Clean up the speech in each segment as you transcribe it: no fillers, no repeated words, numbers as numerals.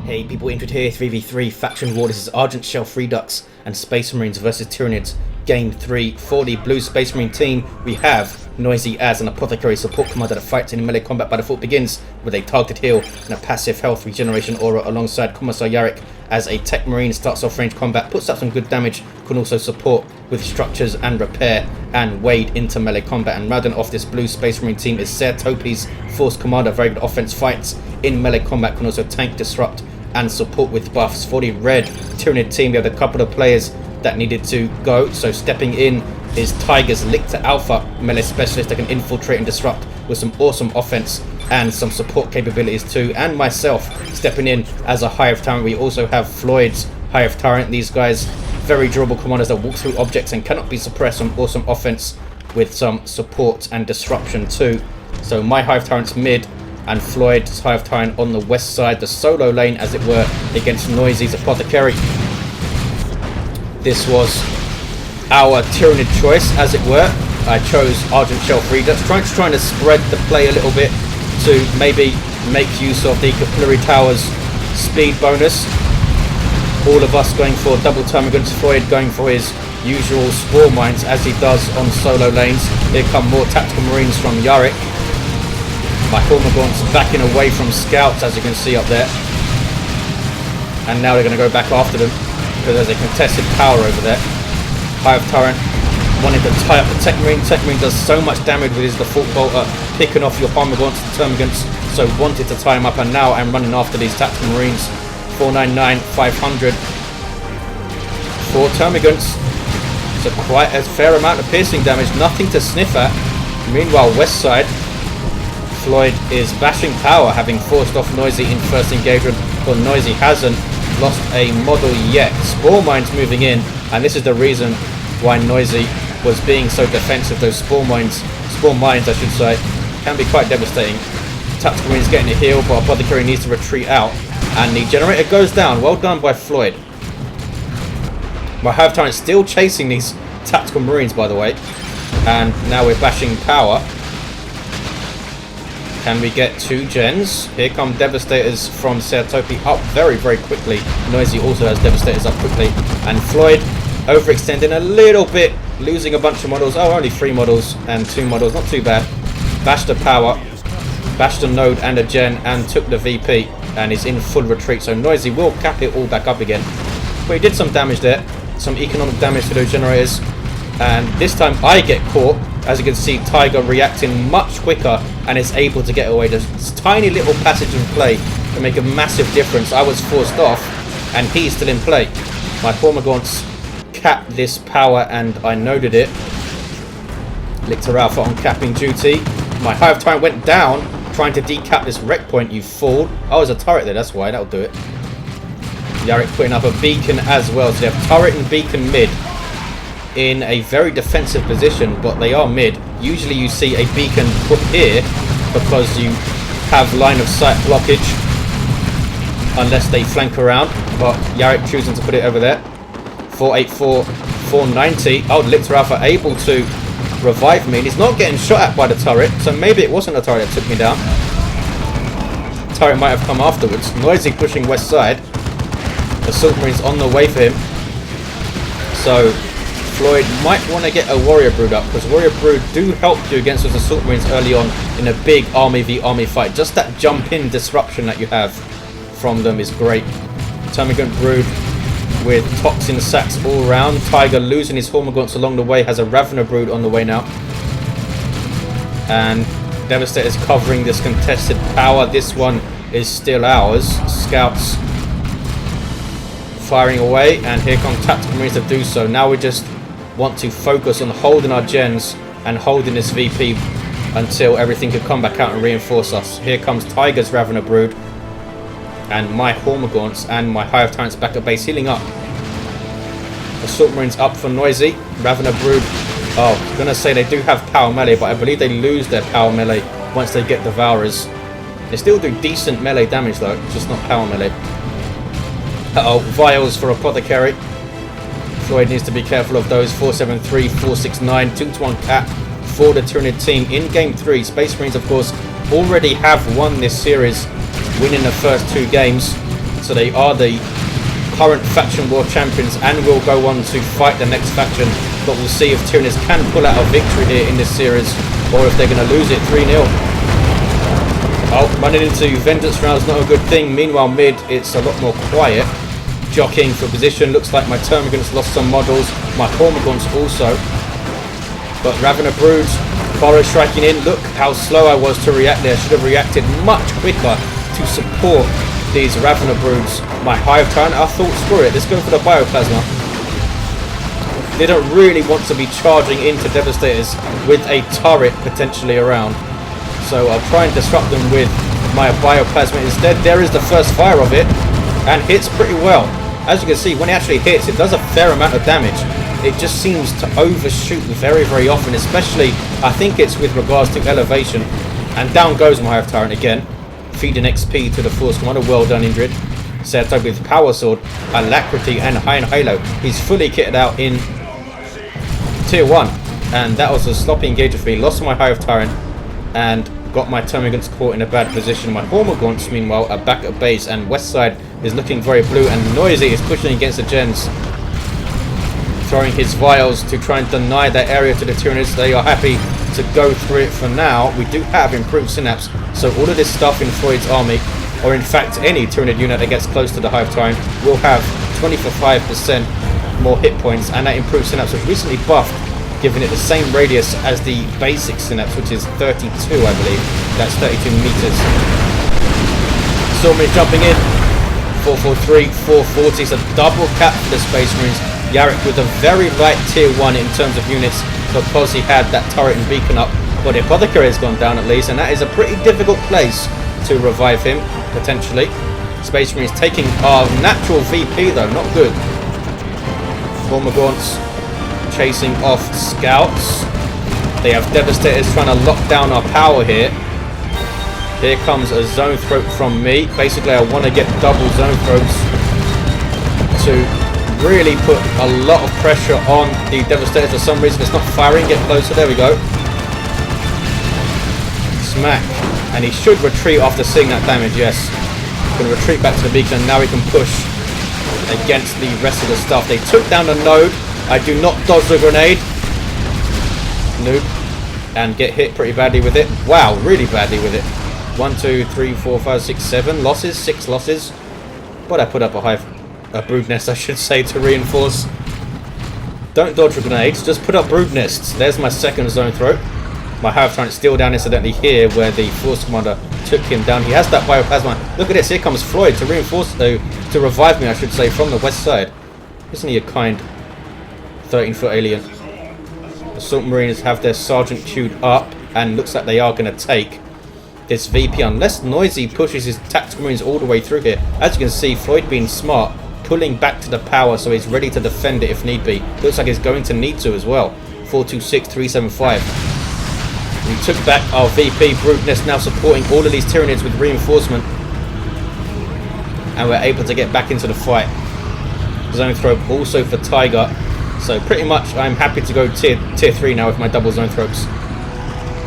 Hey people, Indrid here, 3v3 Faction War. This is Argent Shelf Redux and Space Marines versus Tyranids. Game 3 for the Blue Space Marine team. We have Noisy as an Apothecary support commander that fights in melee combat by default, begins with a targeted heal and a passive health regeneration aura, alongside Commissar Yarrick as a Techmarine, starts off range combat, puts up some good damage, can also support with structures and repair and wade into melee combat. And rounding off this Blue Space Marine team is Topi's Force Commander, very good offense, fights in melee combat, can also tank, disrupt and support with buffs. For the red Tyranid team, we have a couple of players that needed to go, so stepping in is Tyger's Lictor Alpha melee specialist that can infiltrate and disrupt with some awesome offense and some support capabilities too, and myself stepping in as a Hive Tyrant. We also have Floyd's Hive Tyrant. These guys, very durable commanders that walk through objects and cannot be suppressed, some awesome offense with some support and disruption too. So my Hive Tyrant's mid and Floyd's Hive Tyrant on the west side, the solo lane as it were, against Noisy's Apothecary. This was our Tyranid choice as it were. I chose Argent Shelf Redux, trying to spread the play a little bit to maybe make use of the Capillary Tower's speed bonus. All of us going for double time against Floyd, going for his usual Spore Mines as he does on solo lanes. Here come more Tactical Marines from Yarrick. My Hormagaunts backing away from scouts, as you can see up there. And now they're going to go back after them because there's a contested power over there. Hive Tyrant wanted to tie up the Techmarine. Techmarine does so much damage with his default bolter, picking off your Hormagaunts and Termagants, so wanted to tie him up, and now I'm running after these Tactical Marines. 499, 500 for Termagants. So quite a fair amount of piercing damage, nothing to sniff at. Meanwhile, west side, Floyd is bashing power, having forced off Noisy in first engagement, but Noisy hasn't lost a model yet. Spore Mines moving in, and this is the reason why Noisy was being so defensive. Those Spore Mines I should say, can be quite devastating. Tactical Marines getting a heal, but Apothecary needs to retreat out, and the generator goes down. Well done by Floyd. My Hive Tyrant still chasing these Tactical Marines, by the way, and now we're bashing power. Can we get two gens? Here come Devastators from Topi up very quickly. Noisy also has Devastators up quickly. And Floyd overextending a little bit, losing a bunch of models. Oh, only 3 models and 2 models, not too bad. Bashed the power, bashed a node and a gen, and took the VP, and is in full retreat. So Noisy will cap it all back up again. But he did some damage there, some economic damage to those generators. And this time I get caught. As you can see, Tyger reacting much quicker and is able to get away. This tiny little passage of play can make a massive difference. I was forced off and he's still in play. My Hormagaunts capped this power and I noded it. Lictor Alpha on capping duty. My Hive Tyrant went down trying to decap this wreck point, you fool. Oh, there's a turret there, that's why, that'll do it. Yarrick putting up a beacon as well. So they have turret and beacon mid in a very defensive position, but they are mid. Usually you see a beacon put here because you have line of sight blockage unless they flank around, but Yarrick choosing to put it over there. 484, 490. Oh, Lictor Alpha able to revive me, and he's not getting shot at by the turret, so maybe it wasn't a turret that took me down. Turret might have come afterwards. Noisy pushing west side. Assault Marines on the way for him. So Floyd might want to get a Warrior Brood up, because Warrior Brood do help you against those Assault Marines early on in a big army v army fight. Just that jump in disruption that you have from them is great. Termagant Brood with Toxin sacks all around. Tyger losing his Hormagaunts along the way, has a Ravener Brood on the way now. And Devastator's covering this contested power. This one is still ours. Scouts firing away, and here come Tactical Marines to do so. Now we just want to focus on holding our gens and holding this VP until everything can come back out and reinforce us. Here comes Tyger's Ravener Brood, and my Hormagaunts and my Hive Tyrants back at base healing up. Assault Marines up for Noisy. Ravener Brood, oh, I'm gonna say they do have power melee, but I believe they lose their power melee once they get Devourers. They still do decent melee damage though, just not power melee. Uh-oh, vials for Apothecary. Floyd needs to be careful of those. 473, 469, 2-to-1 cap for the Tyranid team in Game 3. Space Marines, of course, already have won this series, winning the first 2 games. So they are the current faction world champions and will go on to fight the next faction. But we'll see if Tyranids can pull out a victory here in this series, or if they're going to lose it 3-0. Oh, running into vengeance rounds, not a good thing. Meanwhile, mid, it's a lot more quiet. Jockeying for position. Looks like my Termagants lost some models. My Hormagaunts also. But Ravener Broods, Burrow striking in. Look how slow I was to react there. Should have reacted much quicker to support these Ravener Broods. My Hive Tyrant, I thought, screw it, let's go for the Bioplasma. Didn't really want to be charging into Devastators with a turret potentially around. So I'll try and disrupt them with my Bioplasma instead. There is the first fire of it, and hits pretty well. As you can see, when it actually hits, it does a fair amount of damage. It just seems to overshoot very, very often, especially, I think it's with regards to elevation. And down goes my Hive Tyrant again, feeding XP to the Force Commander. Well done, Indrid. Set up with Power Sword, Alacrity, and Iron Halo. He's fully kitted out in Tier 1. And that was a sloppy engager for me. Lost my Hive Tyrant, and got my Termagants caught in a bad position. My Hormagaunts, meanwhile, are back at base, and west side is looking very blue, and Noisy is pushing against the gens, throwing his vials to try and deny that area to the Tyranids. They are happy to go through it for now. We do have improved synapse, so all of this stuff in Floyd's army, or in fact any Tyranid unit that gets close to the Hive Tyrant, will have 25% more hit points, and that improved synapse was recently buffed, giving it the same radius as the basic synapse, which is 32, I believe. That's 32 meters. Storming jumping in. 443, 440. It's a double cap for the Space Marines. Yarrick with a very light tier 1 in terms of units, because he had that turret and beacon up. But the Apothecary has gone down at least, and that is a pretty difficult place to revive him, potentially. Space Marines taking our natural VP though, not good. Hormagaunts chasing off scouts. They have Devastators trying to lock down our power here. Here comes a Zone Throat from me. Basically, I want to get double Zone Throats to really put a lot of pressure on the Devastators. For some reason, it's not firing. Get closer. There we go. Smack. And he should retreat after seeing that damage. Yes. Going to retreat back to the beacon. Now we can push against the rest of the stuff. They took down the node. I do not dodge the grenade. Nope. And get hit pretty badly with it. Wow, really badly with it. 1, 2, 3, 4, 5, 6, 7 losses. 6 losses. But I put up a brood nest, I should say, to reinforce. Don't dodge the grenades, just put up brood nests. There's my second Zone Throat. My Hive Tyrant still down incidentally here, where the Force Commander took him down. He has that Bioplasma. Look at this, here comes Floyd to reinforce, to revive me, I should say, from the west side. Isn't he a kind 13-foot alien? Assault Marines have their Sergeant queued up, and looks like they are going to take this VP, unless Noisy pushes his Tactical Marines all the way through here. As you can see, Floyd being smart, pulling back to the power so he's ready to defend it if need be. Looks like he's going to need to as well. 426, 375. We took back our VP. Brood Nest now supporting all of these Tyranids with reinforcement, and we're able to get back into the fight. Zone Throat also for Tyger. So pretty much I'm happy to go tier 3 now with my double Zone Throats.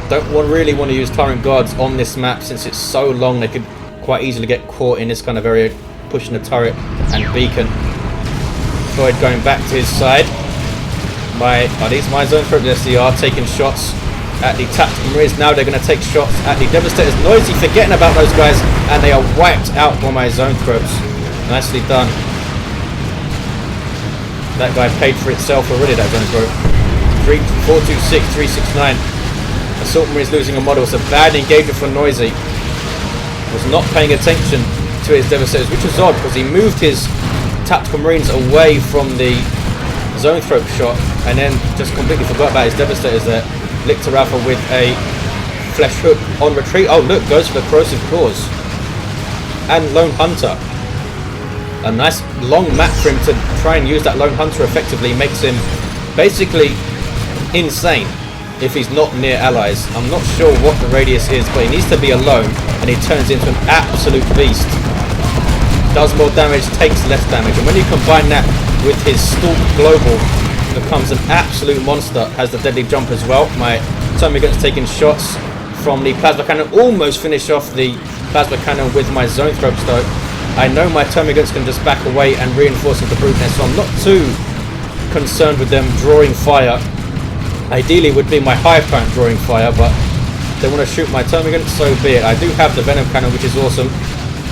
Don't really want to use Tyrant Guards on this map since it's so long. They could quite easily get caught in this kind of area, pushing the turret and beacon. Floyd going back to his side. Are these my Zone Throats? Yes, they are, taking shots at the Tactical Marines. Now they're going to take shots at the Devastators. Noisy forgetting about those guys, and they are wiped out by my Zone Throats. Nicely done. That guy paid for itself already, that Zone Throat. 426, 369. Assault Marines losing a model. It's a bad engager for Noisy. Was not paying attention to his Devastators, which was odd because he moved his Tactical Marines away from the Zone Throat shot and then just completely forgot about his Devastators there. Lictor Alpha with a Flesh Hook on retreat. Oh look, goes for the Corrosive Claws. And Lone Hunter. A nice long map for him to try and use that Lone Hunter effectively. Makes him basically insane if he's not near allies. I'm not sure what the radius is, but he needs to be alone, and he turns into an absolute beast. Does more damage, takes less damage, and when you combine that with his Stalk Global, becomes an absolute monster. Has the deadly jump as well. My Termagants taking shots from the Plasma Cannon. Almost finish off the Plasma Cannon with my Zone Throats though. I know my termagants can just back away and reinforce with the brood nest, so I'm not too concerned with them drawing fire. Ideally would be my Hive Mind drawing fire, but if they want to shoot my termagants, so be it. I do have the venom cannon, which is awesome.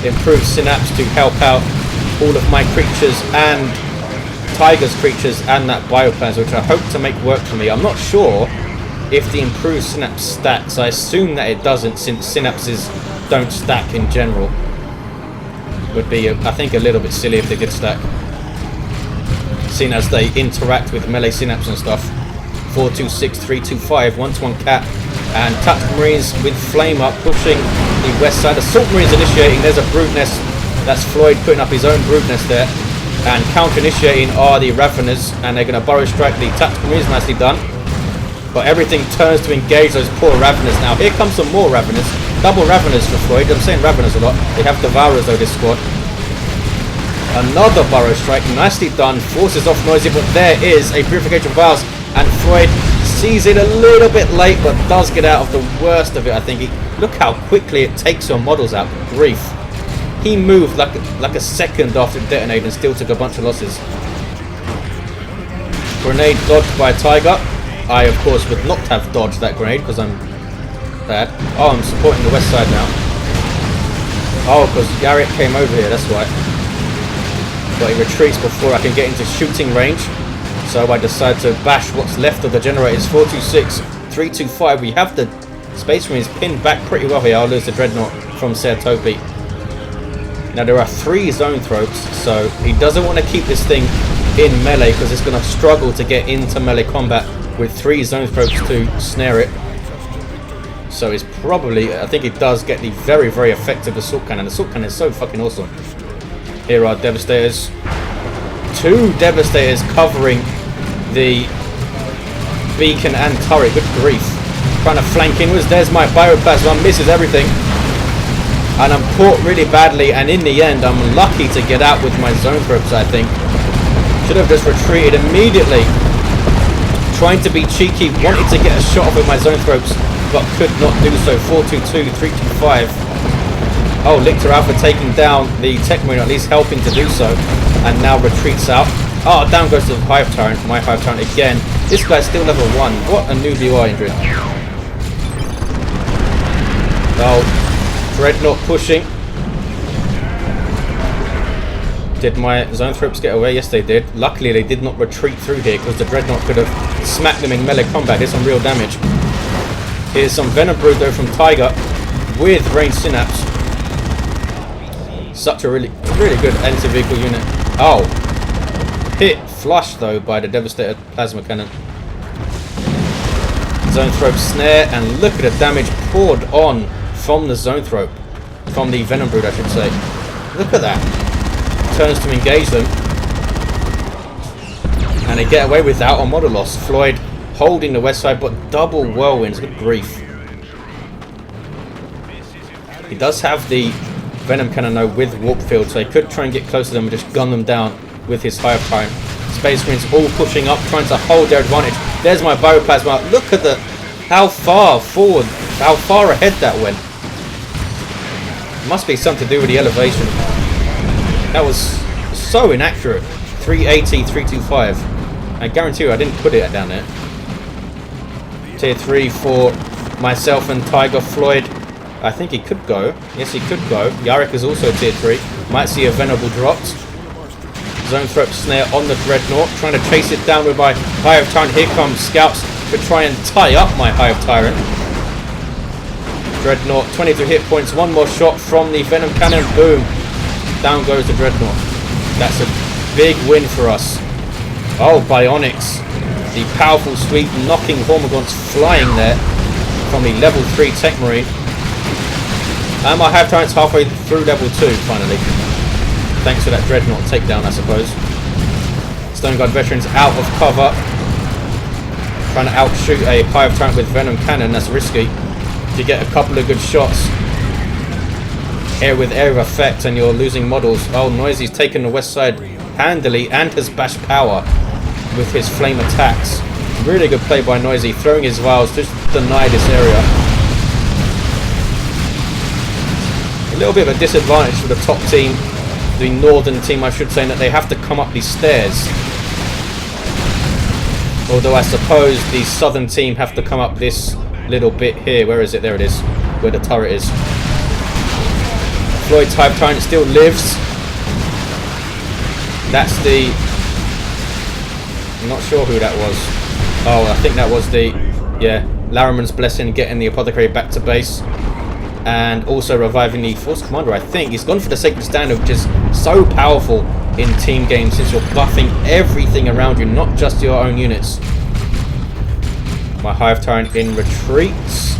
Improved synapse to help out all of my creatures and Tyger's creatures and that bioplasm, which I hope to make work for me. I'm not sure if the improved synapse stacks. I assume that it doesn't, since synapses don't stack in general. Would be, I think, a little bit silly if they did stack, seeing as they interact with melee synapse and stuff. 4-2-6, 3-2-5, 1-1 cat, and tactical marines with flame up pushing the west side. Assault marines initiating. There's a brood nest. That's Floid putting up his own brood nest there. And counter initiating are the Raveners, and they're going to burrow strike the tactical marines. Nicely done. But everything turns to engage those poor Raveners now. Here comes some more Raveners. Double Raveners for Floid. I'm saying Raveners a lot. They have Devourers though, this squad. Another burrow strike. Nicely done. Forces off Noisy, but there is a Purification of Vials. And Floid sees it a little bit late, but does get out of the worst of it, I think. Look how quickly it takes your models out. Grief. He moved like a second after detonating and still took a bunch of losses. Grenade dodged by Tyger. I, of course, would not have dodged that grenade because I'm bad. Oh, I'm supporting the west side now. Oh, because Yarrick came over here, that's why. But he retreats before I can get into shooting range. So I decide to bash what's left of the generators. 4-2-6, 3-2-5. We have the Space Marines pinned back pretty well here. I'll lose the Dreadnought from Topi. Now there are 3 zone throats, so he doesn't want to keep this thing in melee because it's going to struggle to get into melee combat with 3 zone throats to snare it. So it's probably, I think it does get the very, very effective assault cannon. The assault cannon is so fucking awesome. Here are Devastators. 2 Devastators covering the beacon and turret. Good grief. Trying to flank inwards. There's my Bioplasma. Misses everything. And I'm caught really badly. And in the end, I'm lucky to get out with my zone throats, I think. Should have just retreated immediately. Trying to be cheeky. Wanted to get a shot off with my zone throats, but could not do so. 4-2-2, 3-2-5. Oh, Lictor Alpha taking down the Techmarine, at least helping to do so. And now retreats out. Oh, down goes to the Hive Tyrant. My Hive Tyrant again. This guy's still level 1. What a noob you are, Indrid. Oh, Dreadnought pushing. Did my Zone Throats get away? Yes, they did. Luckily, they did not retreat through here because the Dreadnought could have smacked them in melee combat. Did some real damage. Here's some Venom Brood though from Tyger with Range Synapse. Such a really good anti-vehicle unit. Oh, hit flush though by the Devastator Plasma Cannon. Zone Throat snare, and look at the damage poured on from the Zone Throat, from the Venom Brood, I should say. Look at that. Turns to engage them, and they get away without a model loss. Floyd holding the west side, but double whirlwinds. Good grief. He does have the Venom Cannon though with Warp Field, so he could try and get close to them and just gun them down with his Hive Tyrant. Space Marines all pushing up, trying to hold their advantage. There's my Bioplasma. Look at how far forward, how far ahead that went. Must be something to do with the elevation. That was so inaccurate. 380, 325. I guarantee you I didn't put it down there. Tier 3 for myself and Tyger. Floyd, I think he could go. Yes, he could go. Yarrick is also tier 3. Might see a Venerable dropped. Zone Throat snare on the Dreadnought. Trying to chase it down with my Hive Tyrant. Here comes Scouts to try and tie up my Hive Tyrant. Dreadnought, 23 hit points. One more shot from the Venom Cannon. Boom. Down goes the Dreadnought. That's a big win for us. Oh, Bionics. The powerful sweep, knocking Hormagaunts flying there from the level 3 Techmarine. And my Hive Tyrant's halfway through level 2, finally. Thanks to that Dreadnought takedown, I suppose. Stone Guard Veterans out of cover. Trying to outshoot a Hive Tyrant with Venom Cannon. That's risky. To get a couple of good shots. Air with air effect, and you're losing models. Oh, Noisy's taken the west side handily and has bashed power with his flame attacks. Really good play by Noisy, throwing his vials to deny this area. A little bit of a disadvantage for the top team the northern team, I should say, that they have to come up these stairs. Although I suppose the southern team have to come up this little bit here. Where is it? There it is. Where the turret is. Floyd's Hive Tyrant still lives. That's the... I'm not sure who that was. Oh, I think that was the... Yeah, Lariman's Blessing getting the Apothecary back to base. And also reviving the Force Commander, I think. He's gone for the Sacred Standard, which is so powerful in team games since you're buffing everything around you, not just your own units. My Hive Tyrant in retreat,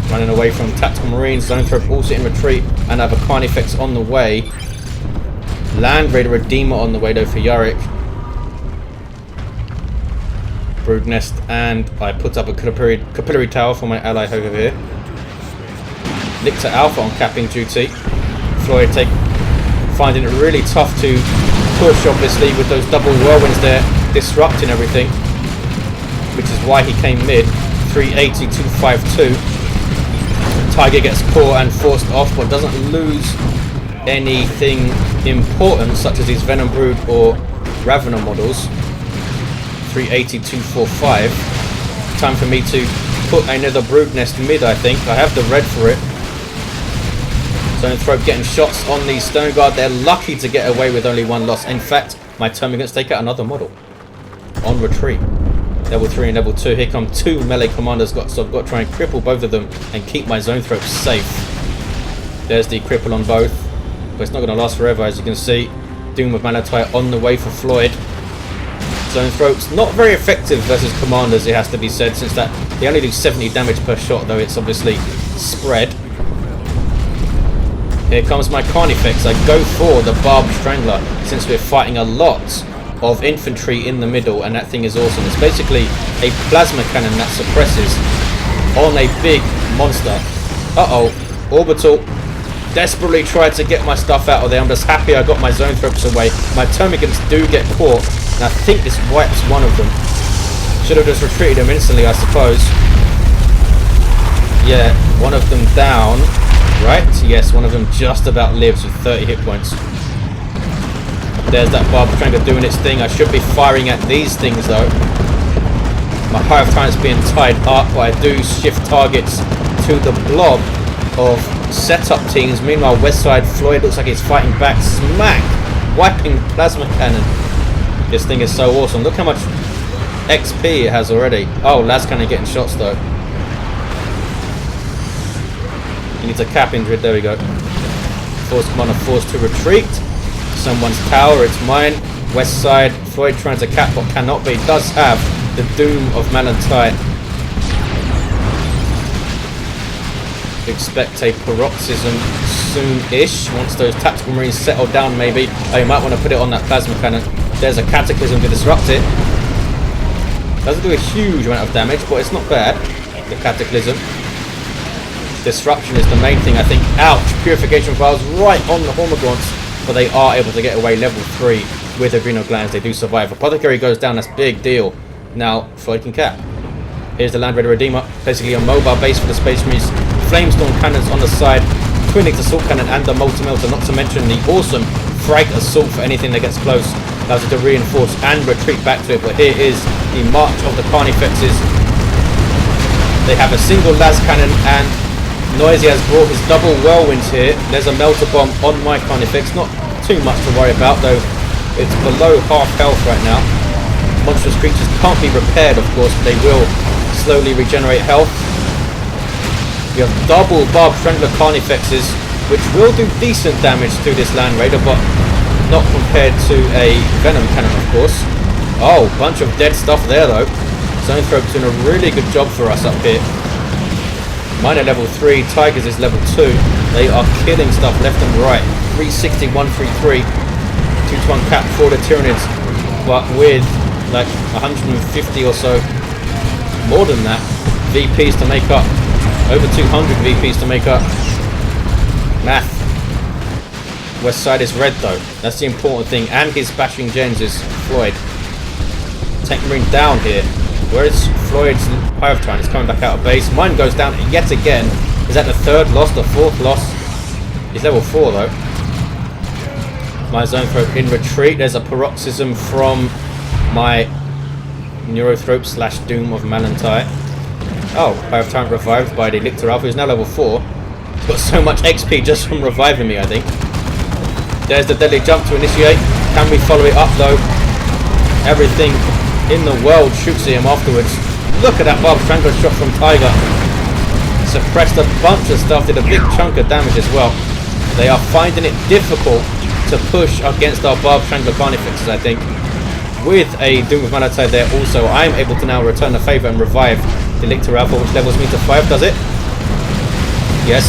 running away from Tactical Marines. Zone Thrope also in retreat, and I have a Carnifex on the way. Land Raider Redeemer on the way though for Yarrick. Brood Nest, and I put up a Capillary Tower for my ally over here. Lictor Alpha on capping duty. Floyd finding it really tough to push, obviously, with those double whirlwinds there, disrupting everything. Which is why he came mid. 380, 252. Tyger gets caught and forced off, but doesn't lose anything important, such as his Venom Brood or Ravener models. 380, 245. Time for me to put another Brood Nest mid, I think. I have the red for it. Zone Thrope getting shots on the Stone Guard. They're lucky to get away with only one loss. In fact, my Termagants take out another model. On retreat. Level 3 and level 2. Here come two melee commanders, so I've got to try and cripple both of them and keep my Zone Thrope safe. There's the cripple on both. But it's not going to last forever, as you can see. Doom of Malatai on the way for Floyd. Zone Thrope's not very effective versus commanders, it has to be said, since that they only do 70 damage per shot, though it's obviously spread. Here comes my Carnifex. I go for the Barbed Strangler, since we're fighting a lot of infantry in the middle, and that thing is awesome. It's basically a plasma cannon that suppresses on a big monster. Uh-oh. Orbital desperately tried to get my stuff out of there. I'm just happy I got my Zone Thropes away. My Termagants do get caught, and I think this wipes one of them. Should have just retreated him instantly, I suppose. Yeah, one of them down. Right? Yes, one of them just about lives with 30 hit points. There's that Barbed Strangler doing its thing. I should be firing at these things though. My Hive Tyrant's being tied up, but I do shift targets to the blob of setup teams. Meanwhile, Westside Floyd looks like he's fighting back. Smack! Wiping Plasma Cannon. This thing is so awesome. Look how much XP it has already. Oh, Las Cannon getting shots though. He needs a cap Indrid. There we go. Force Commander forced to retreat. Someone's tower, it's mine. West side, Floyd trying to cap what cannot be. Does have the Doom of Malatai. Expect a paroxysm soon-ish. Once those tactical marines settle down, maybe. Oh, you might want to put it on that plasma cannon. There's a cataclysm to disrupt it. Doesn't do a huge amount of damage, but it's not bad. The cataclysm. Disruption is the main thing, I think. Ouch! Purification vials right on the Hormagaunts. But they are able to get away level 3 with Adrenal Glands. They do survive. Apothecary goes down, that's big deal. Now, Floyd can cap. Here's the Land Raider Redeemer. Basically a mobile base for the Space Marines. Flamestorm cannons on the side. Twin Assault Cannon and the Multi-Melter. Not to mention the awesome Frag Assault for anything that gets close. Allows it to reinforce and retreat back to it. But here is the march of the Carnifexes. They have a single Las Cannon and Noisy has brought his double whirlwinds here. There's a Melter Bomb on my Carnifex. Not too much to worry about, though it's below half health right now. Monstrous creatures can't be repaired, of course, but they will slowly regenerate health. We have double Barbed Strangler Carnifexes, which will do decent damage to this Land Raider, but not compared to a Venom Cannon, of course. Oh, bunch of dead stuff there, though. Zone Thrope's doing a really good job for us up here. Mine are level 3, Tigers is level 2. They are killing stuff left and right. 360, 133. 2-to-1 cap for the Tyranids. But with like 150 or so, more than that, VPs to make up. Over 200 VPs to make up. Math. West side is red though. That's the important thing. And his bashing gens is Floyd. Techmarine down here. Where is Floyd's Hive Tyrant? It's coming back out of base. Mine goes down yet again. Is that the third loss, the fourth loss? He's level 4 though. My Zone Throat in retreat. There's a paroxysm from my Neurothrope slash Doom of Malantite. Oh, I have Tyrant revived by the Lictor Alpha, who's now level 4. He's got so much XP just from reviving me, I think. There's the deadly jump to initiate. Can we follow it up though? Everything in the world shoots at him afterwards. Look at that Barb Strangler shot from Tyger. Suppressed a bunch of stuff, did a big chunk of damage as well. They are finding it difficult to push against our Barb Strangler Carnifexes, I think. With a Doom of Malantite there also, I'm able to now return the favour and revive the Lictor Alpha, which levels me to 5, does it? Yes.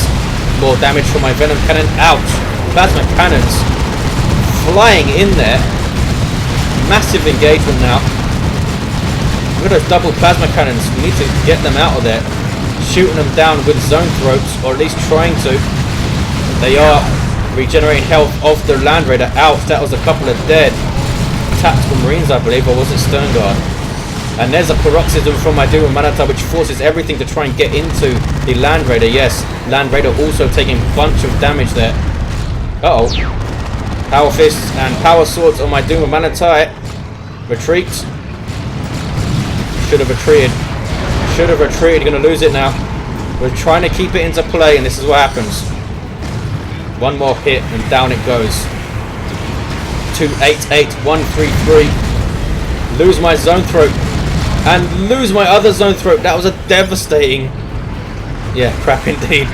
More damage from my Venom Cannon. Ouch! Plasma Cannons flying in there. Massive engagement now. Look at those double Plasma Cannons. We need to get them out of there. Shooting them down with Zone Throats, or at least trying to. They are regenerating health of the Land Raider. Ouch, that was a couple of dead Tactical Marines, I believe, or was it Sternguard? And there's a paroxysm from my Doom of Malantite, which forces everything to try and get into the Land Raider. Yes, Land Raider also taking a bunch of damage there. Uh-oh. Power Fists and Power Swords on my Doom of Malantite. Retreat. Should have retreated. Should have retreated. Going to lose it now. We're trying to keep it into play, and this is what happens. One more hit, and down it goes. 288, 133. Lose my Zone Throat. And lose my other Zone Throat. That was a devastating... Yeah, crap indeed.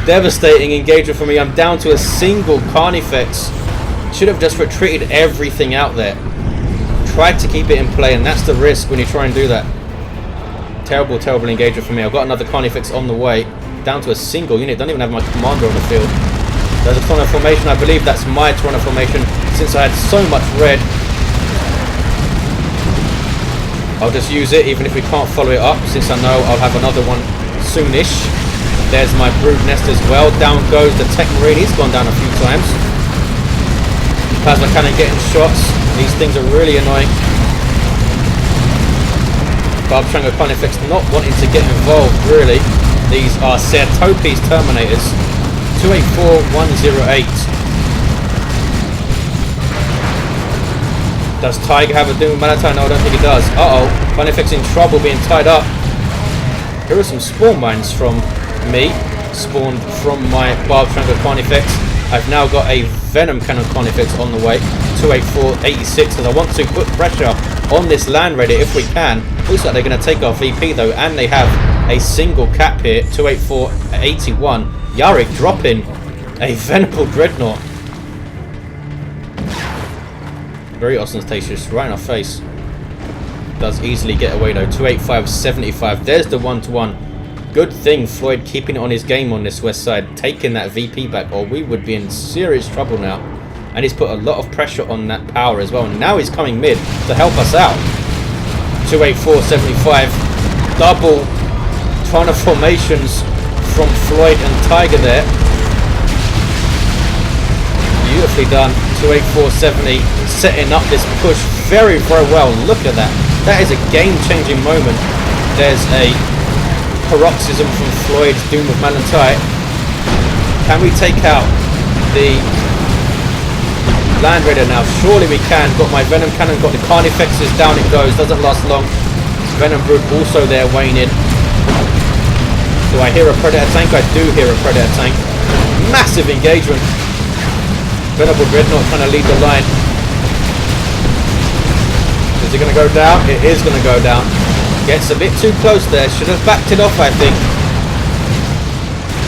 Devastating engagement for me. I'm down to a single Carnifex. Should have just retreated everything out there. Tried to keep it in play, and that's the risk when you try and do that. Terrible, terrible engagement for me. I've got another Carnifex on the way. Down to a single unit. Don't even have my commander on the field. There's a Toronto formation. I believe that's my Toronto formation, since I had so much red. I'll just use it, even if we can't follow it up, since I know I'll have another one soonish. There's my Brood Nest as well. Down goes the Techmarine. He's gone down a few times. Plasma Cannon getting shots. These things are really annoying. Barb Strangler Carnifex not wanting to get involved, really. These are Topi's Terminators. 284108. Does Tyger have a Doom of Malantite? No, I don't think he does. Uh-oh. Carnifex in trouble, being tied up. Here are some spawn mines from me. Spawned from my Barb Strangler Carnifex. I've now got a Venom Cannon Carnifex on the way. 28486, because I want to put pressure on this Land Raider if we can. Looks like they're going to take our VP though, and they have a single cap here. 28481. Yarrick dropping a Venerable Dreadnought. Very ostentatious, right in our face. Does easily get away though. 28575. There's the 1-to-1. Good thing Floid keeping it on his game on this west side, taking that VP back, or we would be in serious trouble now. And he's put a lot of pressure on that power as well. And now he's coming mid to help us out. 28475. Double Toronto formations from Floid and Tyger there. Beautifully done. 28470, setting up this push very, very well. Look at that. That is a game-changing moment. There's a paroxysm from Floyd's Doom of Malantite. Can we take out the Land Raider now? Surely we can. Got my Venom Cannon, got the Carnifexes, down it goes. Doesn't last long. Venom Brood also there weighing in. Do I hear a Predator tank? I do hear a Predator tank. Massive engagement. Venerable Dreadnought trying to lead the line. Is it going to go down? It is going to go down. Gets a bit too close there. Should have backed it off, I think.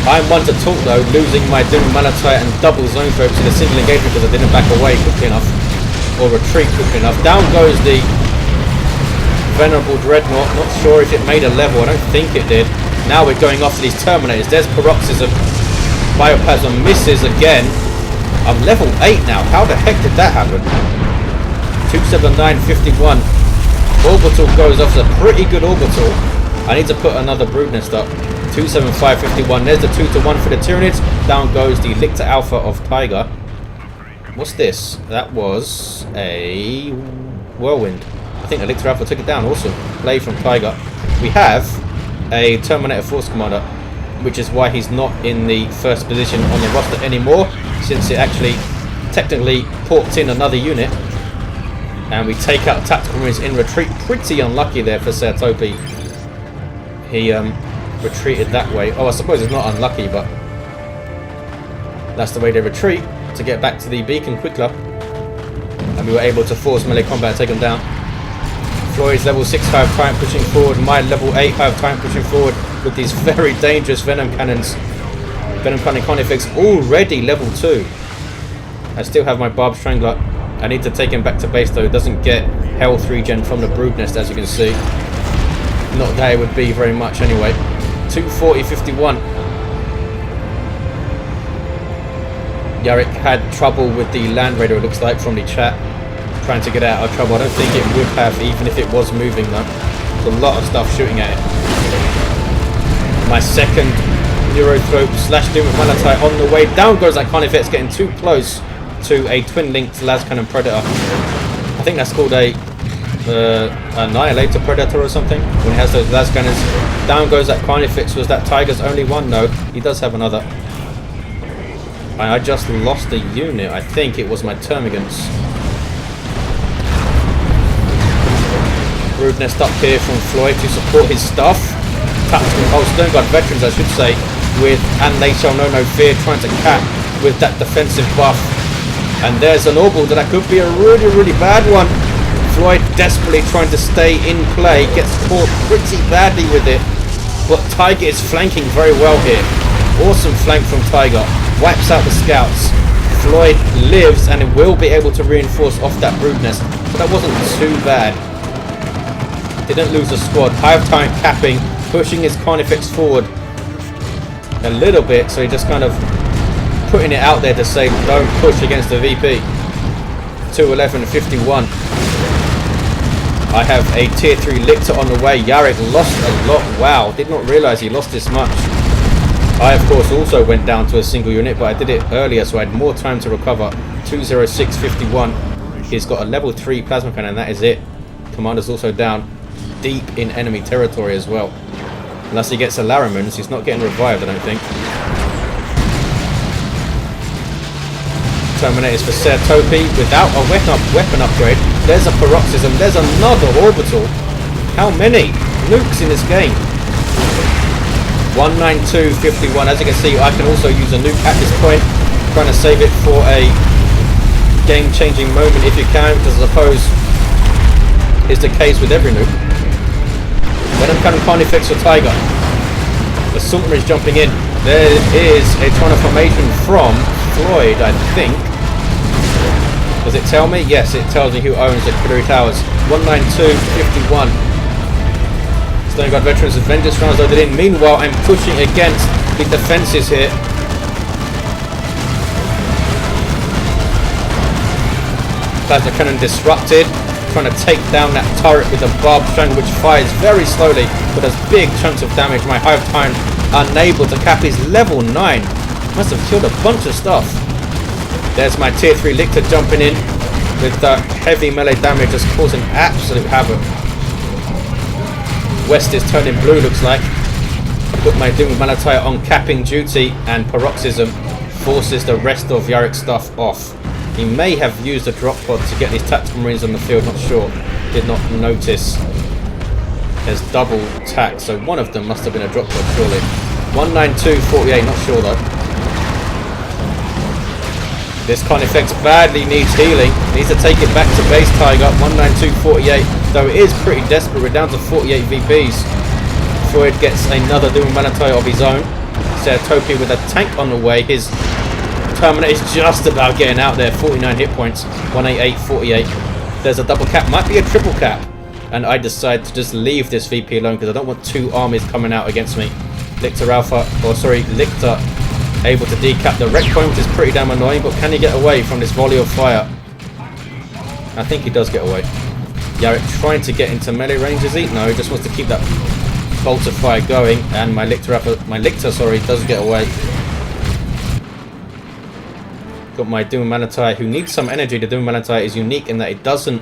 I'm one to talk though, losing my Doom of Malantite and double Zone Throats in a single engagement because I didn't back away quickly enough. Or retreat quickly enough. Down goes the Venerable Dreadnought. Not sure if it made a level. I don't think it did. Now we're going after these Terminators. There's Paroxysm. Bioplasm misses again. I'm level 8 now. How the heck did that happen? 27951. Orbital goes off. It's a pretty good orbital. I need to put another Brood Nest up. 27551. There's the 2-to-1 for the Tyranids. Down goes the Lictor Alpha of Tyger. What's this? That was a Whirlwind. I think the Lictor Alpha took it down. Awesome. Play from Tyger. We have a Terminator Force Commander, which is why he's not in the first position on the roster anymore, since it actually technically porked in another unit. And we take out Tactical Marines in retreat. Pretty unlucky there for Sir Topi. He retreated that way. Oh, I suppose it's not unlucky, but that's the way they retreat, to get back to the beacon quicker. And we were able to force melee combat and take them down. Floyd's level 6 Hive Tyrant pushing forward. My level 8 Hive Tyrant pushing forward with these very dangerous Venom Cannons. Venom Cannon Carnifex already level 2. I still have my Barb Strangler. I need to take him back to base though. It doesn't get health regen from the Brood Nest, as you can see. Not that it would be very much anyway. 240-51. Yarrick had trouble with the Land Raider, it looks like, from the chat. Trying to get out of trouble. I don't think it would have, even if it was moving though. There's a lot of stuff shooting at it. My second Neurothrope / Doom with Malachite on the way. Down goes that Carnifex, getting too close to a twin-linked Lascannon Predator. I think that's called a Annihilator Predator or something, when he has those Lascannons. Down goes that Carnifex. Was that Tyger's only one? No, he does have another. I just lost a unit. I think it was my Termagants. Brood Nest up here from Floyd to support his stuff. Tactical Stone Guard veterans, I should say, with And They Shall Know No Fear, trying to cap with that defensive buff. And there's an Orbital that could be a really, really bad one. Floyd desperately trying to stay in play, gets caught pretty badly with it. But Tyger is flanking very well here. Awesome flank from Tyger. Wipes out the scouts. Floyd lives and will be able to reinforce off that Brood Nest. So that wasn't too bad. Didn't lose a squad. Hive Tyrant capping, pushing his Carnifex forward a little bit. So he just kind of putting it out there to say don't push against the VP. 211-51. I have a tier 3 Lictor on the way. Yarrick lost a lot. Wow, did not realise he lost this much. I of course also went down to a single unit, but I did it earlier so I had more time to recover. 206-51. He's got a level 3 Plasma Cannon, and that is it. Commander's also down deep in enemy territory as well. Unless he gets a Laramans, he's not getting revived, I don't think. Terminators for Sir Topi without a weapon upgrade. There's a Paroxysm, there's another Orbital. How many nukes in this game? 192-51. As you can see, I can also use a nuke at this point. Trying to save it for a game-changing moment if you can, because I suppose is the case with every nuke. Venom Cannon Carnifex for Tyger. The Assault Marines jumping in. There is a transformation from Floyd, I think. Does it tell me? Yes, it tells me who owns the Artillery Towers. 192-51. Stone Guard veterans with Vengeance rounds loaded in. Meanwhile, I'm pushing against the defences here. Plasma Cannon disrupted. Trying to take down that turret with a barbed string, which fires very slowly but does big chunks of damage. My Hive Tyrant unable to cap his level 9. Must have killed a bunch of stuff. There's my tier 3 Lictor jumping in with heavy melee damage, just causing absolute havoc. West is turning blue, looks like. I put my Doom with Malachite on capping duty, and Paroxysm forces the rest of Yarrick's stuff off. He may have used a drop pod to get these Tactical Marines on the field, not sure. Did not notice. There's double tack, so one of them must have been a drop pod, surely. 192-48, not sure though. This Carnifex badly needs healing. Needs to take it back to base, Tyger. 192-48, though it is pretty desperate. We're down to 48 VPs. Floyd gets another Doom Malachite of his own. Sir Topi with a tank on the way. His Terminator is just about getting out there. 49 hit points. 188-48. There's a double cap. Might be a triple cap. And I decide to just leave this VP alone because I don't want two armies coming out against me. Lictor able to decap the wreck point, which is pretty damn annoying, but can he get away from this volley of fire? I think he does get away. Yarrick trying to get into melee range, is he? No, he just wants to keep that bolt of fire going, and my Lictor does get away. Got my Doom Malachite, who needs some energy. The Doom Malachite is unique in that it doesn't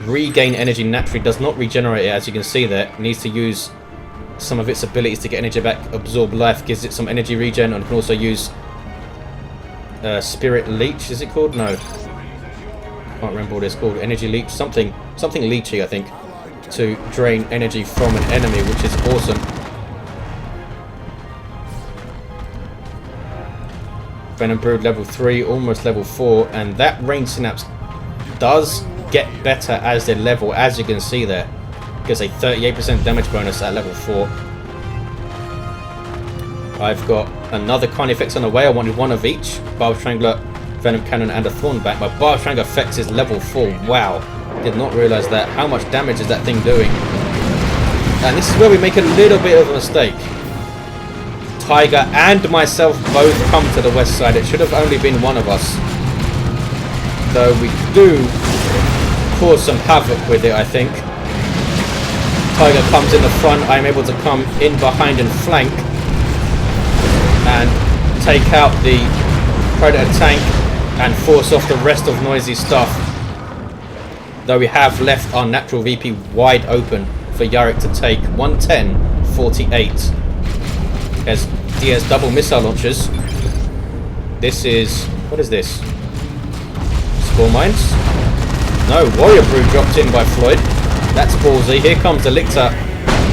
regain energy naturally, does not regenerate it, as you can see there. It needs to use some of its abilities to get energy back. Absorb life gives it some energy regen, and can also use Spirit Leech, is it called? No. Can't remember what it's called. Energy Leech? Something leechy, I think. To drain energy from an enemy, which is awesome. Venom Brood level 3, almost level 4, and that range synapse does get better as they level, as you can see there. Gives a 38% damage bonus at level 4. I've got another Carnifex on the way. I wanted one of each. Barb Strangler, Venom Cannon, and a Thornback. My Barb Strangler effects is level 4. Wow. Did not realise that. How much damage is that thing doing? And this is where we make a little bit of a mistake. Tyger and myself both come to the west side. It should have only been one of us. Though we do cause some havoc with it, I think. Tyger comes in the front. I'm able to come in behind and flank. And take out the Predator tank and force off the rest of Noisy's stuff. Though we have left our natural VP wide open for Yarrick to take. 110-48. There's DS double missile launchers. This is... what is this? Spore mines? No, Warrior Brood dropped in by Floid. That's ballsy. Here comes the Lictor,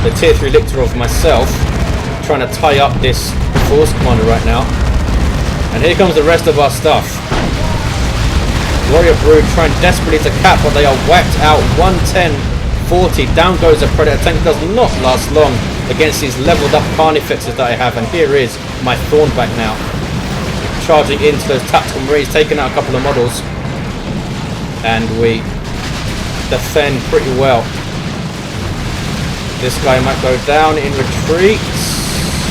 the tier 3 Lictor of myself, trying to tie up this Force Commander right now. And here comes the rest of our stuff. Warrior Brood trying desperately to cap, but they are whacked out. 110-40. Down goes the Predator tank. Does not last long against these leveled up Carnifexes that I have. And here is my Thornback now, charging into those tactical marines, taking out a couple of models. And we defend pretty well. This guy might go down in retreat.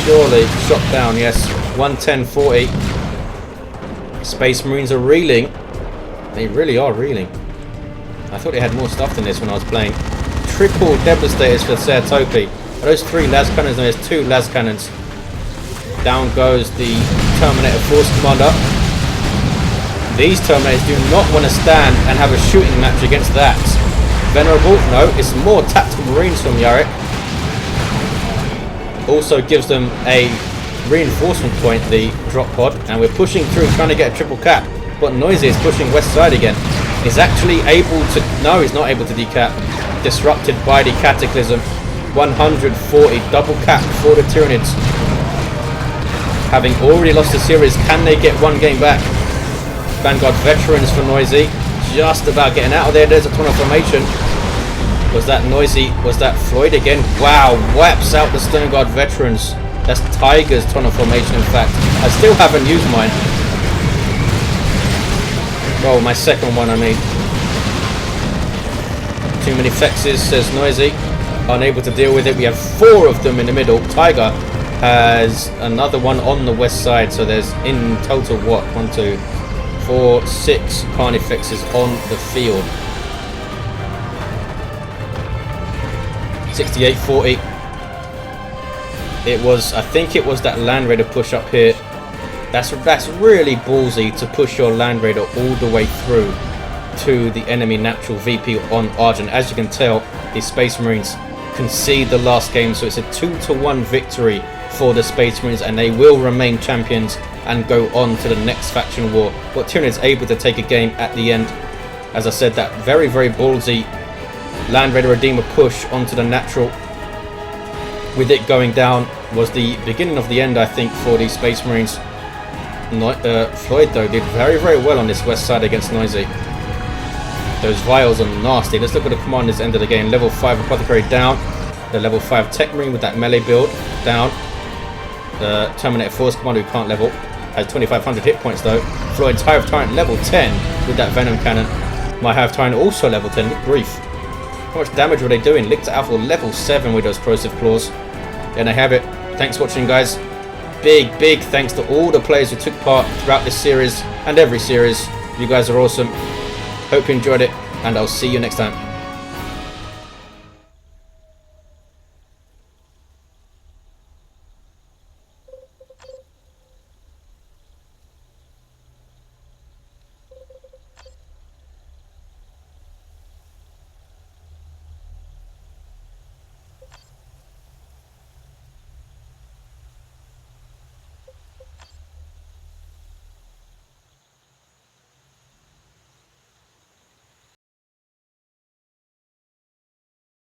Surely. Shot down, yes. 110-40. Space Marines are reeling. They really are reeling. I thought they had more stuff than this when I was playing. Triple Devastators for Sir Topi. Those 3 las cannons, and there's 2 las cannons. Down goes the Terminator Force Commander. These Terminators do not want to stand and have a shooting match against that. Venerable? No, it's more tactical marines from Yarrick. Also gives them a reinforcement point, the drop pod, and we're pushing through trying to get a triple cap. But Noisy is pushing west side again. He's actually able to... no, he's not able to decap. Disrupted by the Cataclysm. 140 double cap for the Tyranids. Having already lost the series, can they get one game back? Vanguard Veterans for Noisy. Just about getting out of there. There's a tunnel formation. Was that Noisy? Was that Floid again? Wow, whaps out the Stone Guard Veterans. That's Tyger's tunnel formation, in fact. I still haven't used mine. Oh, my second one, I mean. Too many Fexes, says Noisy. Unable to deal with it. We have 4 of them in the middle. Tyger has another one on the west side. So there's in total, what? 1, 2, 4, 6 Carnifexes on the field. 68-40. It was, I think it was that Land Raider push up here. That's really ballsy to push your Land Raider all the way through to the enemy natural VP on Argent. As you can tell, the Space Marines concede the last game, so it's a 2-1 victory for the Space Marines, and they will remain champions and go on to the next faction war. But Tyranids able to take a game at the end. As I said, that very, very ballsy Land Raider Redeemer push onto the natural, with it going down, was the beginning of the end, I think, for the Space Marines. Floid, though, did very, very well on this west side against Noisy. Those vials are nasty. Let's look at the commanders end of the game. Level 5 Apothecary down. The level 5 Techmarine with that melee build down. The Terminator Force Commander who can't level. Has 2,500 hit points though. Floyd's Hive Tyrant level 10 with that Venom Cannon. My Hive Tyrant also level 10. Good grief. How much damage were they doing? Lictor Alpha level 7 with those Corrosive Claws. And I have it. Thanks for watching, guys. Big, big thanks to all the players who took part throughout this series and every series. You guys are awesome. Hope you enjoyed it, and I'll see you next time.